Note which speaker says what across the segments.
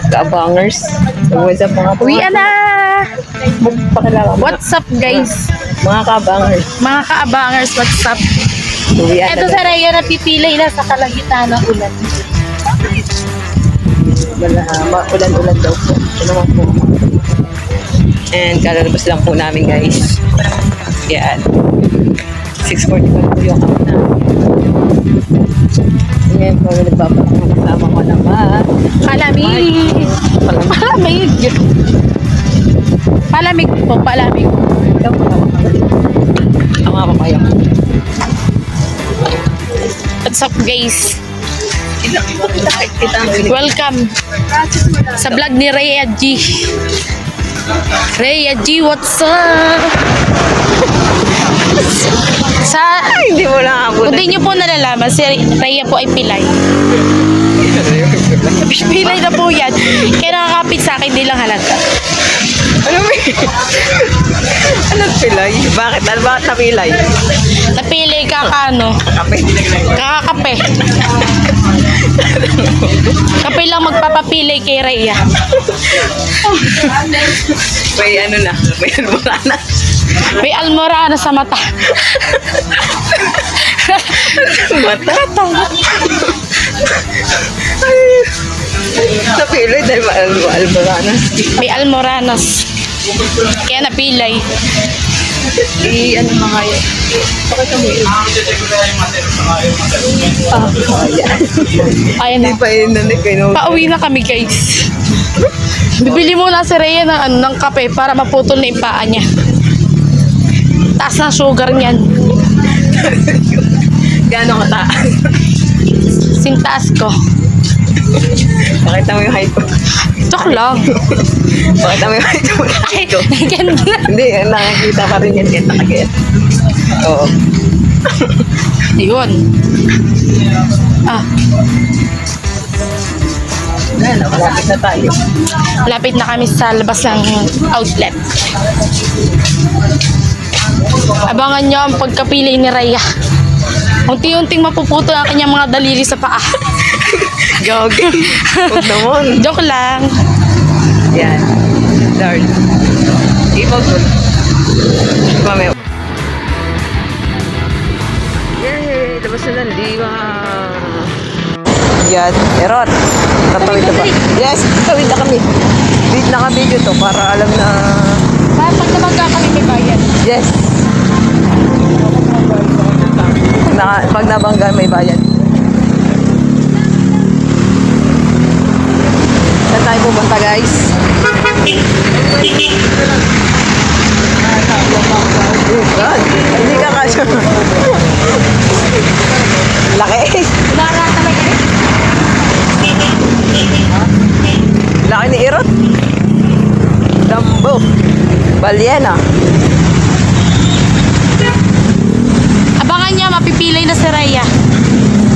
Speaker 1: Kabangers. What's up mga
Speaker 2: Uwi na!
Speaker 1: Pakilala mo.
Speaker 2: What's up guys?
Speaker 1: Mga kabangers.
Speaker 2: Mga kaabangers, what's up?
Speaker 1: Uwi na.
Speaker 2: Ito sa Raya napipilay na sa kalagitnaan ng ulan.
Speaker 1: Ulan-ulan daw po. Ito naman po. And kalalabas lang po namin guys. Yan. 6:45 po yung kami namin. Ngayon po, nagpapakong kasama ko naman.
Speaker 2: Palamig! Palamig! Palamig po, palamig.
Speaker 1: Ikaw po ang mga papaya.
Speaker 2: What's up guys?
Speaker 1: Kita mo yun.
Speaker 2: Welcome sa vlog ni Rhea G. Rhea G, what's up?
Speaker 1: Hindi mo lang ako.
Speaker 2: Kung di nyo po nalalaman, si Rhea po ay pilay. Pilay na po yan. Kaya nakakapit sa akin, di lang halata.
Speaker 1: Ano ba? Anong pilay? Bakit? Bakit napilay?
Speaker 2: Napili ka ano?
Speaker 1: Kape.
Speaker 2: Kakakape. Kape lang magpapapilay kay Rhea.
Speaker 1: May ano na. May almura na.
Speaker 2: May almorana sa mata.
Speaker 1: Mata. Napilay dahil almura na.
Speaker 2: May almoranas. Kaya napilay.
Speaker 1: Ano mga yun? Pakita mo yun.
Speaker 2: Ayan na.
Speaker 1: Hindi pa yun na
Speaker 2: Pauwi na kami guys. Bibili muna si Rhea ng kape para maputol na yung paa niya. Taas ng sugar niyan.
Speaker 1: Gano'ng kataas?
Speaker 2: Sintaas ko.
Speaker 1: Pakita mo yung height mo.
Speaker 2: Joke lang.
Speaker 1: Pakita mo yung height mo.
Speaker 2: Ay, ganda.
Speaker 1: Hindi, nakakita pa rin yan kahit nakagaya. Oo.
Speaker 2: Yun. Ah,
Speaker 1: Malapit na tayo.
Speaker 2: lapit na kami sa labas ng outlet. Abangan nyo ang pagkapili ni Rhea. Unti-unting mapuputo ang kanyang mga daliri sa paa.
Speaker 1: Gagi. Huwag naman.
Speaker 2: Joke lang.
Speaker 1: Yan. Lord. Ipag mo. Mamaya. Yay! Labas na ng diwa. Yan. Erot. Tatawid na ba? Yes! Tatawid na kami. Lead na kami dito para alam na...
Speaker 2: Pag nabangga kami may bayad.
Speaker 1: Yes! Pag nabangga may bayad. Saan tayo pupunta guys? Oh God! Hindi ka kasya. Laki!
Speaker 2: Lara talaga eh.
Speaker 1: Laki ni Irot. Dumbo. Balyena.
Speaker 2: Abangan niya, mapipilay na si Rhea.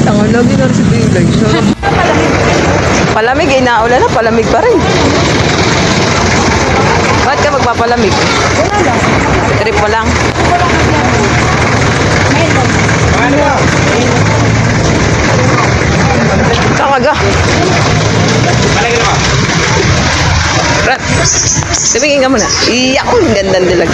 Speaker 1: Tangan lagi na si Pilay. Palamig eh, naulan na, palamig pa rin. Ba't ka magpapalamig?
Speaker 2: Wala lang.
Speaker 1: Trip mo lang. Kakaga. Rat. Tumingin ka muna. Iyak ko, ang gandang dilag.